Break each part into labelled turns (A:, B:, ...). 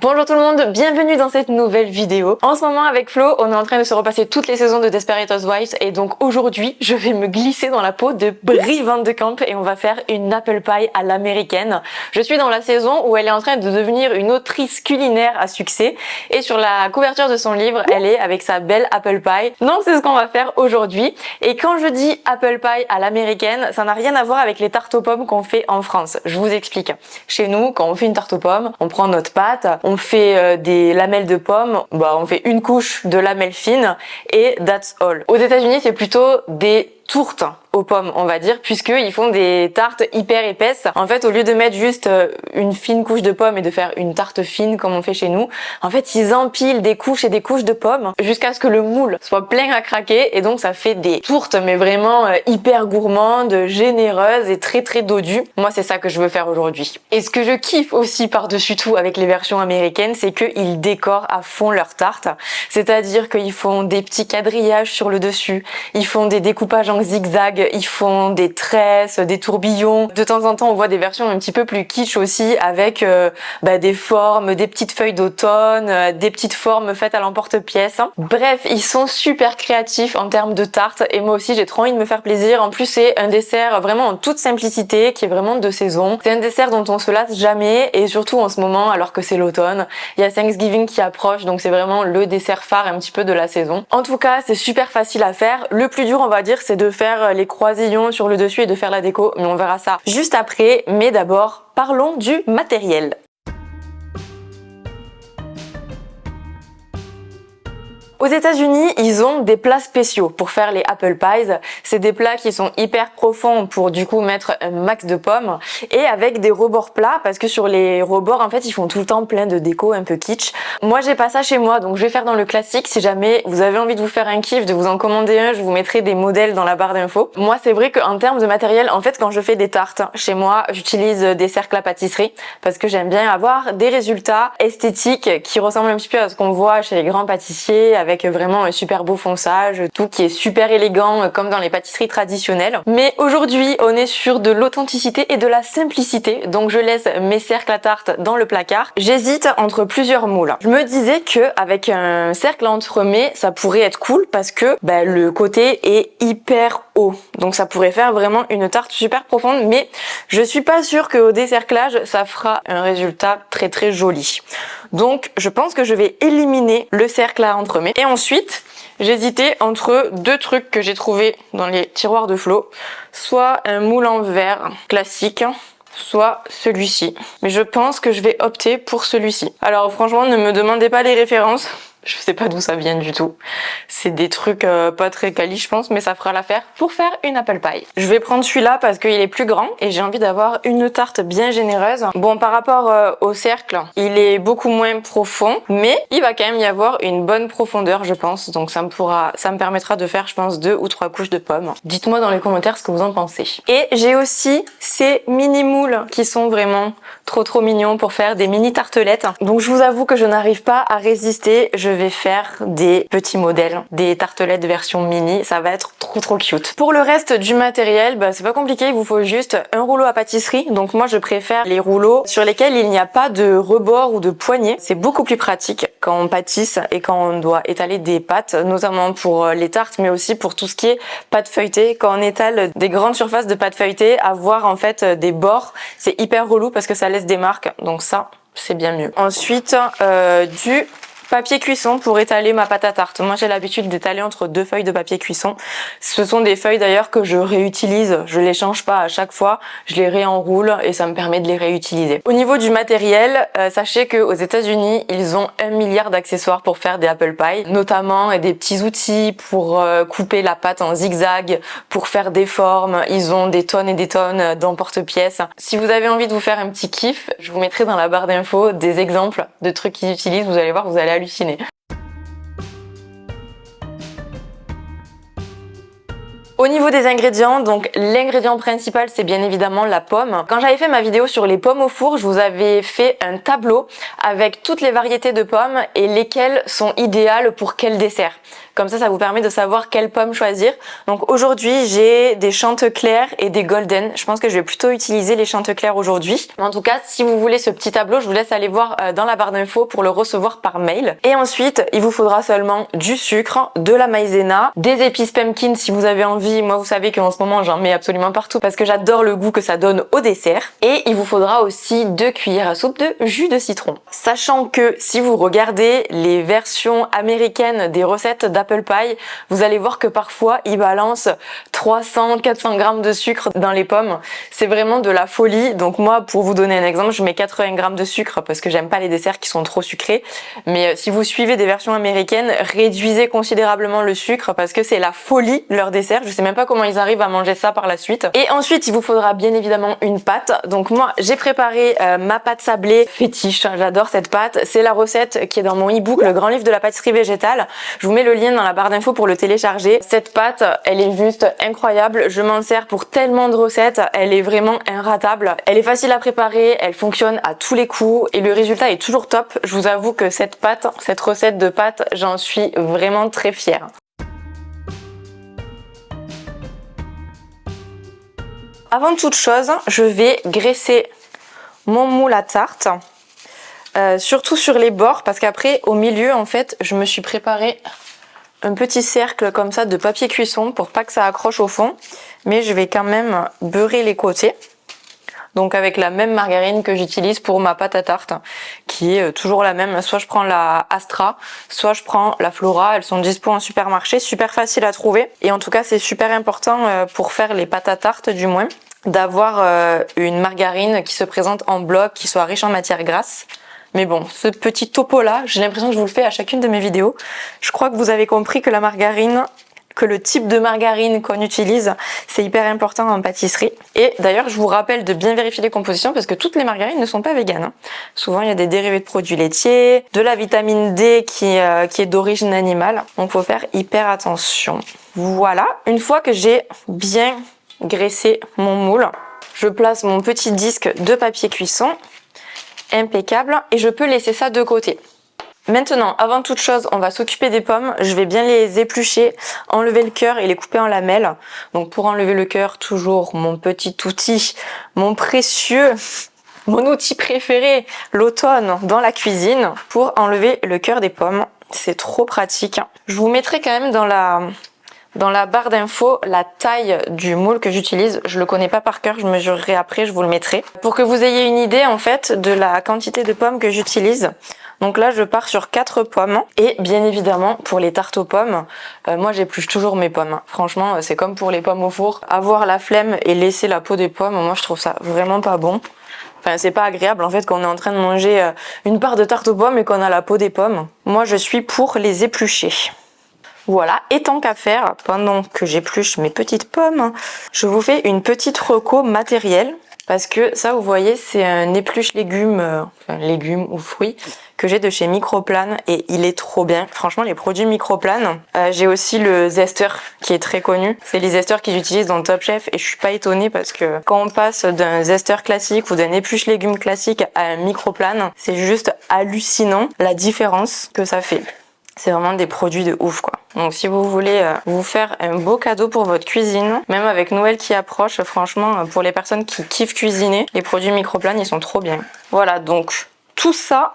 A: Bonjour tout le monde, bienvenue dans cette nouvelle vidéo. En ce moment avec Flo, on est en train de se repasser toutes les saisons de Desperate Housewives et donc aujourd'hui, je vais me glisser dans la peau de Brie Van de Camp et on va faire une apple pie à l'américaine. Je suis dans la saison où elle est en train de devenir une autrice culinaire à succès et sur la couverture de son livre, elle est avec sa belle apple pie. Donc c'est ce qu'on va faire aujourd'hui. Et quand je dis apple pie à l'américaine, ça n'a rien à voir avec les tartes aux pommes qu'on fait en France. Je vous explique. Chez nous, quand on fait une tarte aux pommes, on prend notre pâte, on fait des lamelles de pommes, on fait une couche de lamelles fines et that's all. Aux États-Unis, c'est plutôt des tourtes aux pommes, on va dire, puisqu'ils font des tartes hyper épaisses. En fait, au lieu de mettre juste une fine couche de pommes et de faire une tarte fine comme on fait chez nous, en fait, ils empilent des couches et des couches de pommes jusqu'à ce que le moule soit plein à craquer et donc ça fait des tourtes, mais vraiment hyper gourmandes, généreuses et très très dodues. Moi, c'est ça que je veux faire aujourd'hui. Et ce que je kiffe aussi par-dessus tout avec les versions américaines, c'est qu'ils décorent à fond leurs tartes. C'est-à-dire qu'ils font des petits quadrillages sur le dessus, ils font des découpages en zigzag, ils font des tresses, des tourbillons. De temps en temps, on voit des versions un petit peu plus kitsch aussi avec des formes, des petites feuilles d'automne, des petites formes faites à l'emporte-pièce. Bref, ils sont super créatifs en termes de tartes et moi aussi, j'ai trop envie de me faire plaisir. En plus, c'est un dessert vraiment en toute simplicité qui est vraiment de saison. C'est un dessert dont on se lasse jamais et surtout en ce moment, alors que c'est l'automne. Il y a Thanksgiving qui approche, donc c'est vraiment le dessert phare un petit peu de la saison. En tout cas, c'est super facile à faire. Le plus dur, on va dire, c'est de faire les croisillons sur le dessus et de faire la déco, mais on verra ça juste après. Mais d'abord, parlons du matériel. Aux États-Unis, ils ont des plats spéciaux pour faire les apple pies. C'est des plats qui sont hyper profonds pour du coup mettre un max de pommes et avec des rebords plats parce que sur les rebords, en fait, ils font tout le temps plein de déco un peu kitsch. Moi, j'ai pas ça chez moi, donc je vais faire dans le classique. Si jamais vous avez envie de vous faire un kiff, de vous en commander un, je vous mettrai des modèles dans la barre d'infos. Moi, c'est vrai qu'en termes de matériel, en fait, quand je fais des tartes chez moi, j'utilise des cercles à pâtisserie parce que j'aime bien avoir des résultats esthétiques qui ressemblent un petit peu à ce qu'on voit chez les grands pâtissiers avec vraiment un super beau fonçage, tout qui est super élégant comme dans les pâtisseries traditionnelles. Mais aujourd'hui, on est sur de l'authenticité et de la simplicité, donc je laisse mes cercles à tarte dans le placard. J'hésite entre plusieurs moules. Je me disais que avec un cercle à entremets, ça pourrait être cool parce que le côté est hyper haut, donc ça pourrait faire vraiment une tarte super profonde, mais je suis pas sûre qu'au décerclage, ça fera un résultat très très joli. Donc je pense que je vais éliminer le cercle à entremets. Et ensuite, j'hésitais entre deux trucs que j'ai trouvés dans les tiroirs de Flo. Soit un moule en verre classique, soit celui-ci. Mais je pense que je vais opter pour celui-ci. Alors franchement, ne me demandez pas les références. Je sais pas d'où ça vient du tout. C'est des trucs pas très quali, je pense, mais ça fera l'affaire pour faire une apple pie. Je vais prendre celui-là parce qu'il est plus grand et j'ai envie d'avoir une tarte bien généreuse. Bon, par rapport au cercle, il est beaucoup moins profond, mais il va quand même y avoir une bonne profondeur, je pense. Donc ça me permettra de faire, je pense, 2 ou 3 couches de pommes. Dites-moi dans les commentaires ce que vous en pensez. Et j'ai aussi ces mini moules qui sont vraiment trop mignons pour faire des mini tartelettes. Donc je vous avoue que je n'arrive pas à résister. Je vais faire des petits modèles, des tartelettes version mini, ça va être trop cute. Pour le reste du matériel, c'est pas compliqué, il vous faut juste un rouleau à pâtisserie. Donc moi je préfère les rouleaux sur lesquels il n'y a pas de rebord ou de poignée. C'est beaucoup plus pratique quand on pâtisse et quand on doit étaler des pâtes, notamment pour les tartes, mais aussi pour tout ce qui est pâte feuilletée. Quand on étale des grandes surfaces de pâte feuilletée, avoir en fait des bords, c'est hyper relou parce que ça laisse des marques. Donc ça, c'est bien mieux. Ensuite, du papier cuisson pour étaler ma pâte à tarte. Moi j'ai l'habitude d'étaler entre 2 feuilles de papier cuisson. Ce sont des feuilles d'ailleurs que je réutilise, je les change pas à chaque fois, je les réenroule et ça me permet de les réutiliser. Au niveau du matériel, sachez qu'aux États-Unis ils ont 1 milliard d'accessoires pour faire des apple pie, notamment des petits outils pour couper la pâte en zigzag, pour faire des formes, ils ont des tonnes et des tonnes d'emporte-pièces. Si vous avez envie de vous faire un petit kiff, je vous mettrai dans la barre d'infos des exemples de trucs qu'ils utilisent, vous allez voir, vous allez halluciner. Au niveau des ingrédients, donc l'ingrédient principal c'est bien évidemment la pomme. Quand j'avais fait ma vidéo sur les pommes au four, je vous avais fait un tableau avec toutes les variétés de pommes et lesquelles sont idéales pour quel dessert. Comme ça vous permet de savoir quelle pomme choisir. Donc aujourd'hui j'ai des Chantecler et des Golden. Je pense que je vais plutôt utiliser les Chantecler aujourd'hui. Mais en tout cas, si vous voulez ce petit tableau, je vous laisse aller voir dans la barre d'infos pour le recevoir par mail. Et ensuite, il vous faudra seulement du sucre, de la maïzena, des épices pumpkin si vous avez envie. Moi, vous savez qu'en ce moment, j'en mets absolument partout parce que j'adore le goût que ça donne au dessert. Et il vous faudra aussi 2 cuillères à soupe de jus de citron. Sachant que si vous regardez les versions américaines des recettes d'apple pie, vous allez voir que parfois, ils balancent 300-400 grammes de sucre dans les pommes. C'est vraiment de la folie. Donc moi, pour vous donner un exemple, je mets 80 grammes de sucre parce que j'aime pas les desserts qui sont trop sucrés. Mais si vous suivez des versions américaines, réduisez considérablement le sucre parce que c'est la folie leur dessert. Je sais même pas comment ils arrivent à manger ça par la suite. Et ensuite, il vous faudra bien évidemment une pâte. Donc moi, j'ai préparé ma pâte sablée fétiche. J'adore cette pâte. C'est la recette qui est dans mon e-book, le grand livre de la pâtisserie végétale. Je vous mets le lien dans la barre d'infos pour le télécharger. Cette pâte, elle est juste incroyable. Je m'en sers pour tellement de recettes. Elle est vraiment inratable. Elle est facile à préparer. Elle fonctionne à tous les coups et le résultat est toujours top. Je vous avoue que cette recette de pâte, j'en suis vraiment très fière. Avant toute chose, je vais graisser mon moule à tarte, surtout sur les bords parce qu'après au milieu en fait je me suis préparé un petit cercle comme ça de papier cuisson pour pas que ça accroche au fond, mais je vais quand même beurrer les côtés. Donc avec la même margarine que j'utilise pour ma pâte à tarte, qui est toujours la même. Soit je prends la Astra, soit je prends la Flora. Elles sont dispo en supermarché, super facile à trouver. Et en tout cas, c'est super important pour faire les pâtes à tarte du moins, d'avoir une margarine qui se présente en bloc, qui soit riche en matières grasses. Mais bon, ce petit topo là, j'ai l'impression que je vous le fais à chacune de mes vidéos. Je crois que vous avez compris que la margarine, que le type de margarine qu'on utilise, c'est hyper important en pâtisserie. Et d'ailleurs, je vous rappelle de bien vérifier les compositions parce que toutes les margarines ne sont pas véganes. Souvent, il y a des dérivés de produits laitiers, de la vitamine D qui est d'origine animale. Donc, faut faire hyper attention. Voilà, une fois que j'ai bien graissé mon moule, je place mon petit disque de papier cuisson, impeccable, et je peux laisser ça de côté. Maintenant, avant toute chose, on va s'occuper des pommes. Je vais bien les éplucher, enlever le cœur et les couper en lamelles. Donc pour enlever le cœur, toujours mon petit outil, mon précieux, mon outil préféré, l'automne dans la cuisine, pour enlever le cœur des pommes. C'est trop pratique. Je vous mettrai quand même dans la barre d'infos la taille du moule que j'utilise. Je le connais pas par cœur, je mesurerai après, je vous le mettrai. Pour que vous ayez une idée en fait de la quantité de pommes que j'utilise. Donc là je pars sur 4 pommes. Et bien évidemment pour les tartes aux pommes, moi j'épluche toujours mes pommes. Franchement c'est comme pour les pommes au four. Avoir la flemme et laisser la peau des pommes, moi je trouve ça vraiment pas bon. Enfin, c'est pas agréable en fait qu'on est en train de manger une part de tarte aux pommes et qu'on a la peau des pommes. Moi je suis pour les éplucher. Voilà, et tant qu'à faire, pendant que j'épluche mes petites pommes, je vous fais une petite reco matérielle. Parce que ça, vous voyez, c'est un épluche légumes, légumes ou fruits, que j'ai de chez Microplan et il est trop bien. Franchement, les produits Microplan. J'ai aussi le zester qui est très connu. C'est les zesters qu'ils utilisent dans Top Chef et je suis pas étonnée parce que quand on passe d'un zester classique ou d'un épluche légumes classique à un Microplan, c'est juste hallucinant la différence que ça fait. C'est vraiment des produits de ouf quoi. Donc si vous voulez vous faire un beau cadeau pour votre cuisine, même avec Noël qui approche, franchement pour les personnes qui kiffent cuisiner, les produits Microplan ils sont trop bien. Voilà, donc tout ça,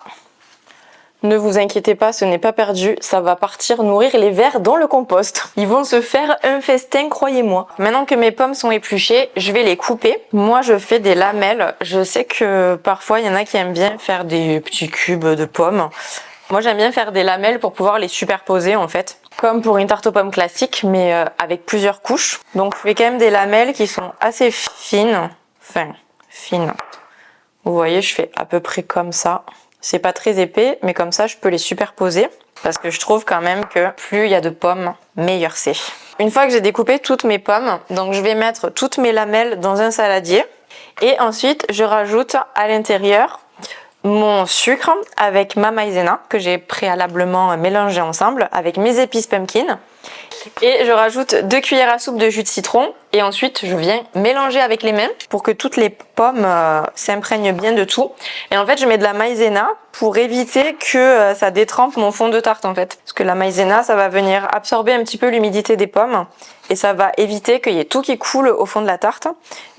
A: ne vous inquiétez pas, ce n'est pas perdu, ça va partir nourrir les vers dans le compost. Ils vont se faire un festin, croyez-moi. Maintenant que mes pommes sont épluchées, je vais les couper. Moi je fais des lamelles, je sais que parfois il y en a qui aiment bien faire des petits cubes de pommes. Moi j'aime bien faire des lamelles pour pouvoir les superposer en fait. Comme pour une tarte aux pommes classique mais avec plusieurs couches. Donc je fais quand même des lamelles qui sont assez fines. Enfin, fines. Vous voyez, je fais à peu près comme ça. C'est pas très épais mais comme ça je peux les superposer. Parce que je trouve quand même que plus il y a de pommes, meilleur c'est. Une fois que j'ai découpé toutes mes pommes, donc je vais mettre toutes mes lamelles dans un saladier. Et ensuite je rajoute à l'intérieur mon sucre avec ma maïzena que j'ai préalablement mélangé ensemble avec mes épices pumpkin Et je rajoute 2 cuillères à soupe de jus de citron. Et ensuite, je viens mélanger avec les mains pour que toutes les pommes s'imprègnent bien de tout. Et en fait, je mets de la maïzena pour éviter que ça détrempe mon fond de tarte en fait. Parce que la maïzena, ça va venir absorber un petit peu l'humidité des pommes. Et ça va éviter qu'il y ait tout qui coule au fond de la tarte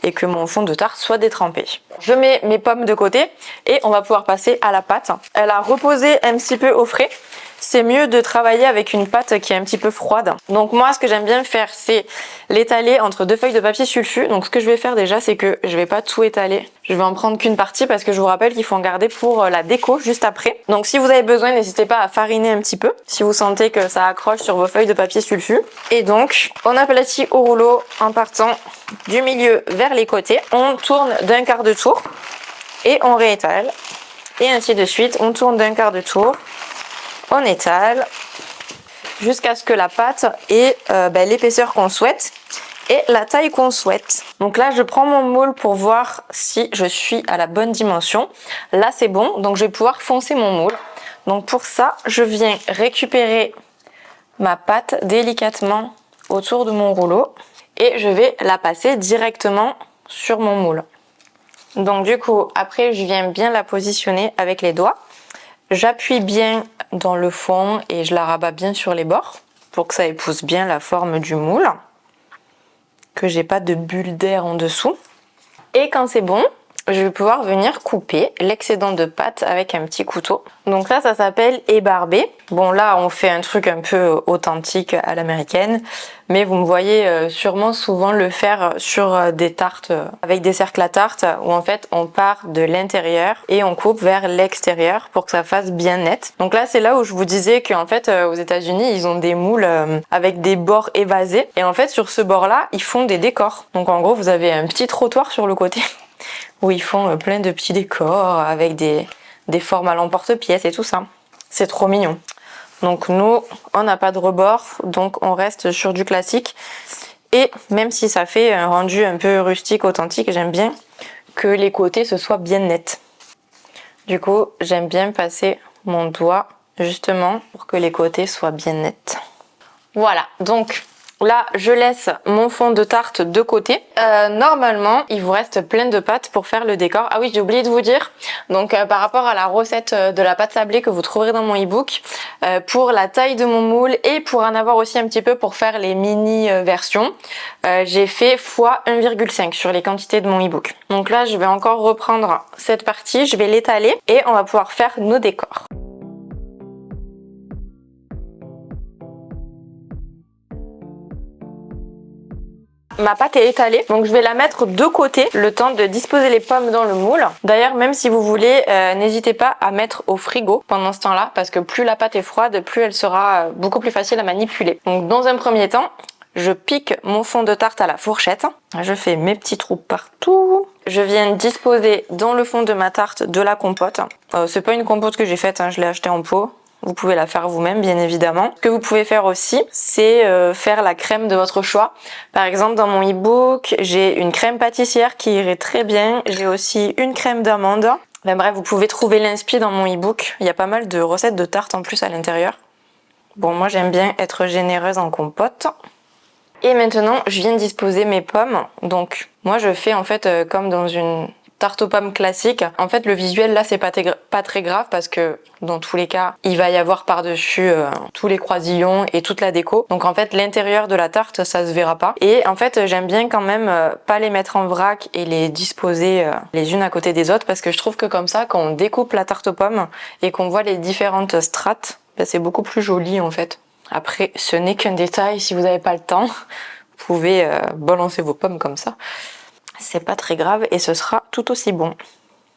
A: et que mon fond de tarte soit détrempé. Je mets mes pommes de côté et on va pouvoir passer à la pâte. Elle a reposé un petit peu au frais. C'est mieux de travailler avec une pâte qui est un petit peu froide. Donc moi, ce que j'aime bien faire, c'est l'étaler entre 2 feuilles de papier sulfu. Donc ce que je vais faire déjà, c'est que je vais pas tout étaler. Je vais en prendre qu'une partie parce que je vous rappelle qu'il faut en garder pour la déco juste après. Donc si vous avez besoin, n'hésitez pas à fariner un petit peu si vous sentez que ça accroche sur vos feuilles de papier sulfu. Et donc, on aplatit au rouleau en partant du milieu vers les côtés. On tourne d'un quart de tour et on réétale. Et ainsi de suite, on tourne d'un quart de tour. On étale jusqu'à ce que la pâte ait l'épaisseur qu'on souhaite et la taille qu'on souhaite. Donc là, je prends mon moule pour voir si je suis à la bonne dimension. Là, c'est bon, donc je vais pouvoir foncer mon moule. Donc pour ça, je viens récupérer ma pâte délicatement autour de mon rouleau et je vais la passer directement sur mon moule. Donc du coup, après, je viens bien la positionner avec les doigts. J'appuie bien dans le fond et je la rabats bien sur les bords pour que ça épouse bien la forme du moule, que j'ai pas de bulle d'air en dessous. Et quand c'est bon, je vais pouvoir venir couper l'excédent de pâte avec un petit couteau. Donc là, ça s'appelle ébarber. Bon là, on fait un truc un peu authentique à l'américaine, mais vous me voyez sûrement souvent le faire sur des tartes avec des cercles à tarte où en fait on part de l'intérieur et on coupe vers l'extérieur pour que ça fasse bien net. Donc là, c'est là où je vous disais qu'en fait aux États-Unis, ils ont des moules avec des bords évasés et en fait sur ce bord-là, ils font des décors. Donc en gros, vous avez un petit trottoir sur le côté où ils font plein de petits décors avec des formes à l'emporte-pièce et tout ça. C'est trop mignon. Donc nous, on n'a pas de rebord, donc on reste sur du classique. Et même si ça fait un rendu un peu rustique, authentique, j'aime bien que les côtés se soient bien nets. Du coup, j'aime bien passer mon doigt justement pour que les côtés soient bien nets. Voilà, donc là, je laisse mon fond de tarte de côté. Normalement, il vous reste plein de pâtes pour faire le décor. Ah oui, j'ai oublié de vous dire. Donc, par rapport à la recette de la pâte sablée que vous trouverez dans mon ebook, pour la taille de mon moule et pour en avoir aussi un petit peu pour faire les mini versions, j'ai fait x 1,5 sur les quantités de mon ebook. Donc là, je vais encore reprendre cette partie, je vais l'étaler et on va pouvoir faire nos décors. Ma pâte est étalée, donc je vais la mettre de côté le temps de disposer les pommes dans le moule. D'ailleurs, même si vous voulez, n'hésitez pas à mettre au frigo pendant ce temps-là parce que plus la pâte est froide, plus elle sera beaucoup plus facile à manipuler. Donc dans un premier temps, je pique mon fond de tarte à la fourchette. Je fais mes petits trous partout. Je viens disposer dans le fond de ma tarte de la compote. C'est pas une compote que j'ai faite, je l'ai achetée en pot. Vous pouvez la faire vous-même, bien évidemment. Ce que vous pouvez faire aussi, c'est faire la crème de votre choix. Par exemple, dans mon e-book, j'ai une crème pâtissière qui irait très bien. J'ai aussi une crème d'amande. Ben bref, vous pouvez trouver l'inspi dans mon e-book. Il y a pas mal de recettes de tartes en plus à l'intérieur. Bon, moi j'aime bien être généreuse en compote. Et maintenant, je viens disposer mes pommes. Donc, moi je fais en fait comme dans une tarte aux pommes classique. En fait, le visuel là, c'est pas très grave parce que dans tous les cas, il va y avoir par-dessus tous les croisillons et toute la déco. Donc en fait, l'intérieur de la tarte, ça se verra pas. Et en fait, j'aime bien quand même pas les mettre en vrac et les disposer les unes à côté des autres parce que je trouve que comme ça, quand on découpe la tarte aux pommes et qu'on voit les différentes strates, ben, c'est beaucoup plus joli en fait. Après, ce n'est qu'un détail. Si vous n'avez pas le temps, vous pouvez balancer vos pommes comme ça. C'est pas très grave et ce sera tout aussi bon.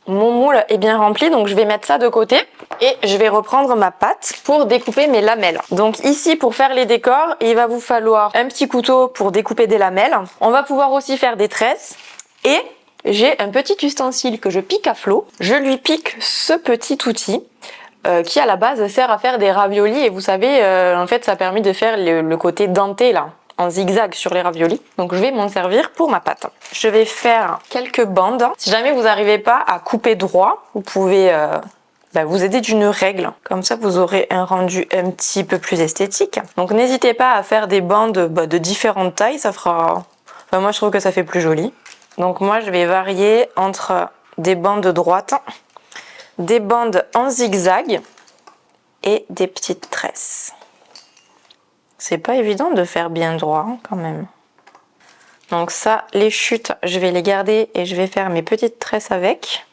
A: Mon moule est bien rempli, donc je vais mettre ça de côté et je vais reprendre ma pâte pour découper mes lamelles. Donc ici, pour faire les décors, il va vous falloir un petit couteau pour découper des lamelles. On va pouvoir aussi faire des tresses et j'ai un petit ustensile que je pique à flot. Je lui pique ce petit outil qui à la base sert à faire des raviolis et vous savez, en fait ça a permis de faire le côté denté là, en zigzag sur les raviolis. Donc je vais m'en servir pour ma pâte. Je vais faire quelques bandes. Si jamais vous n'arrivez pas à couper droit, vous pouvez vous aider d'une règle. Comme ça, vous aurez un rendu un petit peu plus esthétique. Donc n'hésitez pas à faire des bandes de différentes tailles, ça fera... Enfin, moi je trouve que ça fait plus joli. Donc moi je vais varier entre des bandes droites, des bandes en zigzag et des petites tresses. C'est pas évident de faire bien droit hein, quand même. Donc ça, les chutes, je vais les garder et je vais faire mes petites tresses avec.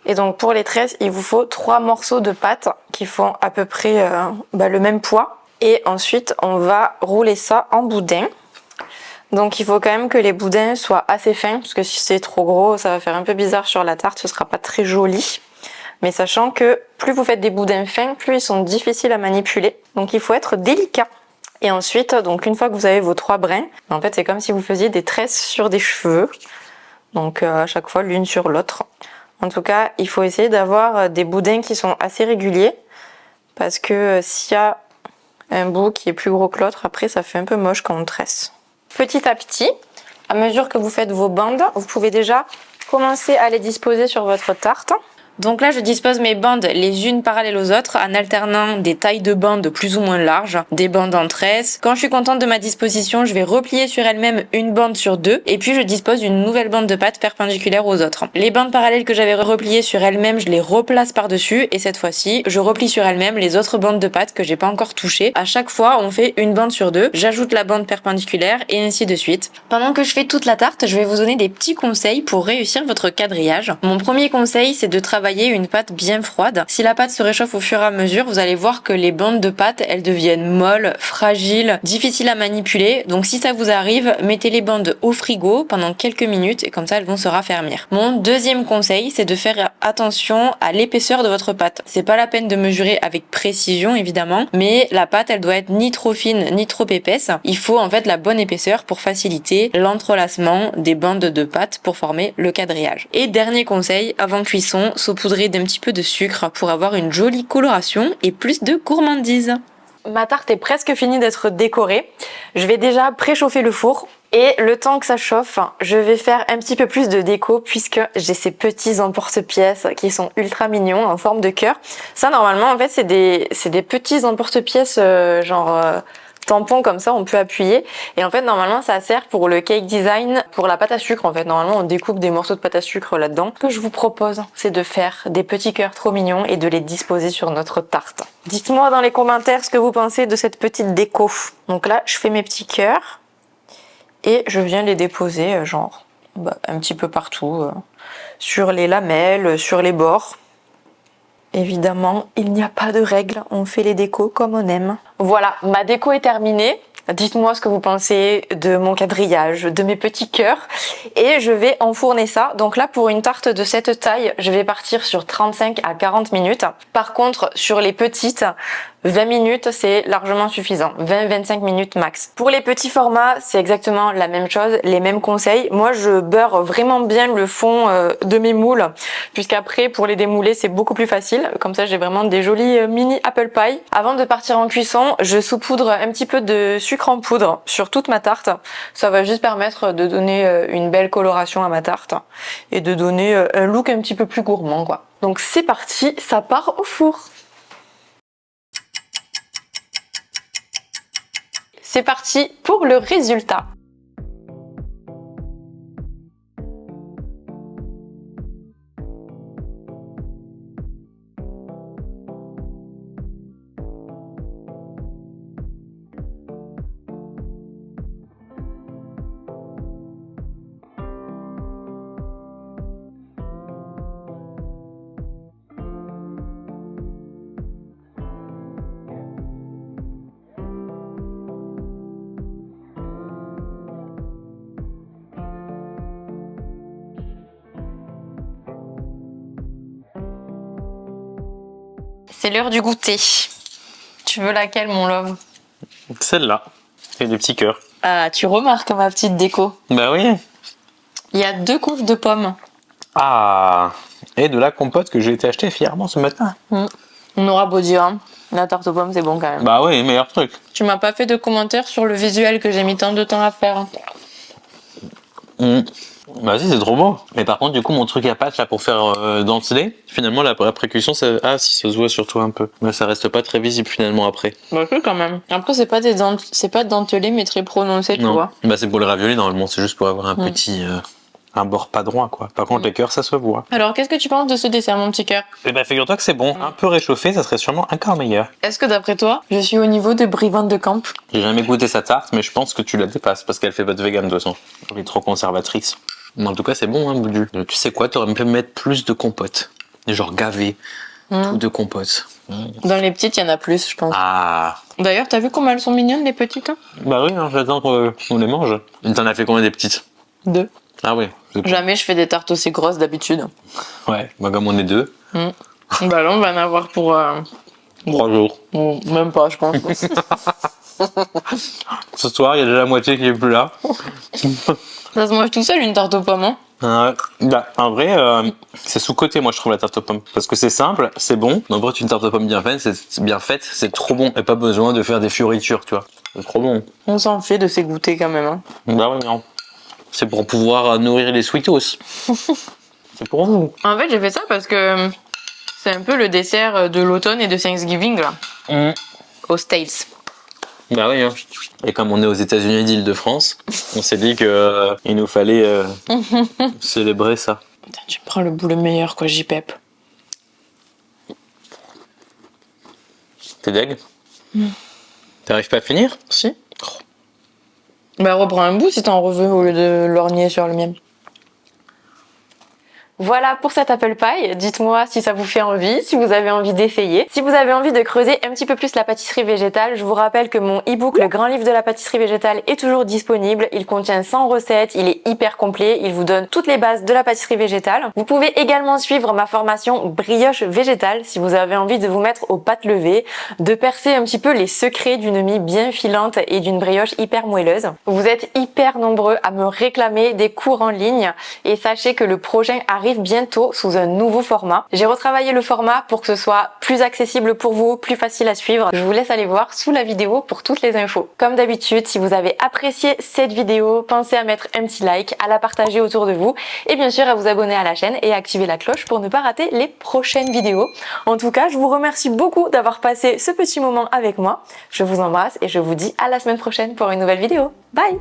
A: Et donc pour les tresses, il vous faut 3 morceaux de pâte qui font à peu près le même poids. Et ensuite, on va rouler ça en boudin. Donc il faut quand même que les boudins soient assez fins, parce que si c'est trop gros, ça va faire un peu bizarre sur la tarte, ce sera pas très joli. Mais sachant que plus vous faites des boudins fins, plus ils sont difficiles à manipuler. Donc il faut être délicat. Et ensuite, donc une fois que vous avez vos 3 brins, en fait c'est comme si vous faisiez des tresses sur des cheveux. Donc à chaque fois l'une sur l'autre. En tout cas, il faut essayer d'avoir des boudins qui sont assez réguliers. Parce que s'il y a un bout qui est plus gros que l'autre, après ça fait un peu moche quand on tresse. Petit à petit, à mesure que vous faites vos bandes, vous pouvez déjà commencer à les disposer sur votre tarte. Donc là, je dispose mes bandes les unes parallèles aux autres en alternant des tailles de bandes plus ou moins larges, des bandes en tresse. Quand je suis contente de ma disposition, je vais replier sur elle-même une bande sur deux et puis je dispose une nouvelle bande de pâte perpendiculaire aux autres. Les bandes parallèles que j'avais repliées sur elles-mêmes, je les replace par-dessus et cette fois-ci, je replie sur elles-mêmes les autres bandes de pâte que j'ai pas encore touchées. À chaque fois, on fait une bande sur deux, j'ajoute la bande perpendiculaire et ainsi de suite. Pendant que je fais toute la tarte, je vais vous donner des petits conseils pour réussir votre quadrillage. Mon premier conseil, c'est de travailler une pâte bien froide. Si la pâte se réchauffe au fur et à mesure, vous allez voir que les bandes de pâte, elles deviennent molles, fragiles, difficiles à manipuler. Donc si ça vous arrive, mettez les bandes au frigo pendant quelques minutes et comme ça elles vont se raffermir. Mon deuxième conseil, c'est de faire attention à l'épaisseur de votre pâte. C'est pas la peine de mesurer avec précision évidemment, mais la pâte elle doit être ni trop fine ni trop épaisse. Il faut en fait la bonne épaisseur pour faciliter l'entrelacement des bandes de pâte pour former le quadrillage. Et dernier conseil, avant cuisson, saupoudrer d'un petit peu de sucre pour avoir une jolie coloration et plus de gourmandise. Ma tarte est presque finie d'être décorée. Je vais déjà préchauffer le four et le temps que ça chauffe, je vais faire un petit peu plus de déco puisque j'ai ces petits emporte-pièces qui sont ultra mignons en forme de cœur. Ça normalement en fait c'est des petits emporte-pièces tampons comme ça, on peut appuyer et en fait normalement ça sert pour le cake design, pour la pâte à sucre en fait. Normalement on découpe des morceaux de pâte à sucre là-dedans. Ce que je vous propose c'est de faire des petits cœurs trop mignons et de les disposer sur notre tarte. Dites-moi dans les commentaires ce que vous pensez de cette petite déco. Donc là je fais mes petits cœurs et je viens les déposer un petit peu partout, sur les lamelles, sur les bords. Évidemment, il n'y a pas de règle, on fait les décos comme on aime. Voilà, ma déco est terminée. Dites-moi ce que vous pensez de mon quadrillage, de mes petits cœurs. Et je vais enfourner ça. Donc là, pour une tarte de cette taille, je vais partir sur 35 à 40 minutes. Par contre, sur les petites, 20 minutes, c'est largement suffisant. 20-25 minutes max. Pour les petits formats, c'est exactement la même chose, les mêmes conseils. Moi, je beurre vraiment bien le fond de mes moules, puisqu'après, pour les démouler, c'est beaucoup plus facile. Comme ça, j'ai vraiment des jolis mini apple pie. Avant de partir en cuisson, je saupoudre un petit peu de sucre en poudre sur toute ma tarte. Ça va juste permettre de donner une belle coloration à ma tarte et de donner un look un petit peu plus gourmand, quoi. Donc c'est parti, ça part au four. C'est parti pour le résultat. C'est l'heure du goûter. Tu veux laquelle, mon love?
B: Celle-là. C'est des petits cœurs.
A: Ah, tu remarques ma petite déco.
B: Bah oui.
A: Il y a 2 couches de pommes.
B: Ah. Et de la compote que j'ai été acheter fièrement ce matin.
A: On aura beau dire, hein. La tarte aux pommes, c'est bon quand même.
B: Bah oui, meilleur truc.
A: Tu m'as pas fait de commentaires sur le visuel que j'ai mis tant de temps à faire.
B: Bah si, c'est trop beau. Mais par contre, du coup, mon truc à pâte là pour faire denteler, finalement, après cuisson, ça... Ah si, ça se voit surtout un peu. Mais ça reste pas très visible finalement après.
A: Bah oui, quand même. Après, c'est pas c'est pas dentelé, mais très prononcé, tu
B: Non.
A: vois.
B: Bah c'est pour les raviolis, normalement, c'est juste pour avoir un petit... un bord pas droit, quoi. Par contre, les cœurs, ça se voit.
A: Alors, qu'est-ce que tu penses de ce dessert, mon petit cœur?
B: Eh ben, figure-toi que c'est bon. Un peu réchauffé, ça serait sûrement encore meilleur.
A: Est-ce que d'après toi, je suis au niveau de Brivante de Camp?
B: J'ai jamais goûté sa tarte, mais je pense que tu la dépasses parce qu'elle fait votre vegan de toute façon. Elle est trop conservatrice. Mais en tout cas, c'est bon, hein, Boudu. Tu sais quoi, t'aurais pu mettre plus de compote. Genre gavé, tout de compote.
A: Dans les petites, il y en a plus, je pense.
B: Ah.
A: D'ailleurs, t'as vu comment elles sont mignonnes, les petites, hein?
B: Bah oui, hein, j'attends qu'on les mange. T'en as fait combien des petites?
A: 2.
B: Ah oui.
A: Jamais je fais des tartes aussi grosses d'habitude.
B: Ouais, bah comme on est 2.
A: Bah là, on va en avoir pour...
B: 3 jours.
A: Bon, même pas, je pense.
B: Ce soir, il y a déjà la moitié qui est plus là.
A: Ça se mange tout seul, une tarte aux pommes, hein?
B: Bah, en vrai, c'est sous-côté, moi, je trouve, la tarte aux pommes. Parce que c'est simple, c'est bon. Mais en vrai, une tarte aux pommes bien faite, c'est trop bon. Et pas besoin de faire des fioritures, tu vois. C'est trop bon.
A: On s'en fait de ces goûters quand même, hein.
B: Bah ouais, non. C'est pour pouvoir nourrir les sweetos. C'est pour vous.
A: En fait, j'ai fait ça parce que c'est un peu le dessert de l'automne et de Thanksgiving, là. Aux States.
B: Bah oui, hein. Et comme on est aux États-Unis d'Île-de-France, on s'est dit que il nous fallait célébrer ça.
A: Putain, tu prends le bout le meilleur, quoi, JPEP.
B: T'es deg? T'arrives pas à finir?
A: Si. Bah, reprends un bout si t'en veux au lieu de lorgner sur le mien. Voilà pour cet apple pie. Dites-moi si ça vous fait envie, si vous avez envie d'essayer. Si vous avez envie de creuser un petit peu plus la pâtisserie végétale, je vous rappelle que mon e-book, le grand livre de la pâtisserie végétale, est toujours disponible. Il contient 100 recettes, il est hyper complet, il vous donne toutes les bases de la pâtisserie végétale. Vous pouvez également suivre ma formation brioche végétale si vous avez envie de vous mettre aux pâtes levées, de percer un petit peu les secrets d'une mie bien filante et d'une brioche hyper moelleuse. Vous êtes hyper nombreux à me réclamer des cours en ligne et sachez que le prochain arrive bientôt sous un nouveau format. J'ai retravaillé le format pour que ce soit plus accessible pour vous, plus facile à suivre. Je vous laisse aller voir sous la vidéo pour toutes les infos. Comme d'habitude, si vous avez apprécié cette vidéo, pensez à mettre un petit like, à la partager autour de vous et bien sûr à vous abonner à la chaîne et à activer la cloche pour ne pas rater les prochaines vidéos. En tout cas, je vous remercie beaucoup d'avoir passé ce petit moment avec moi. Je vous embrasse et je vous dis à la semaine prochaine pour une nouvelle vidéo. Bye!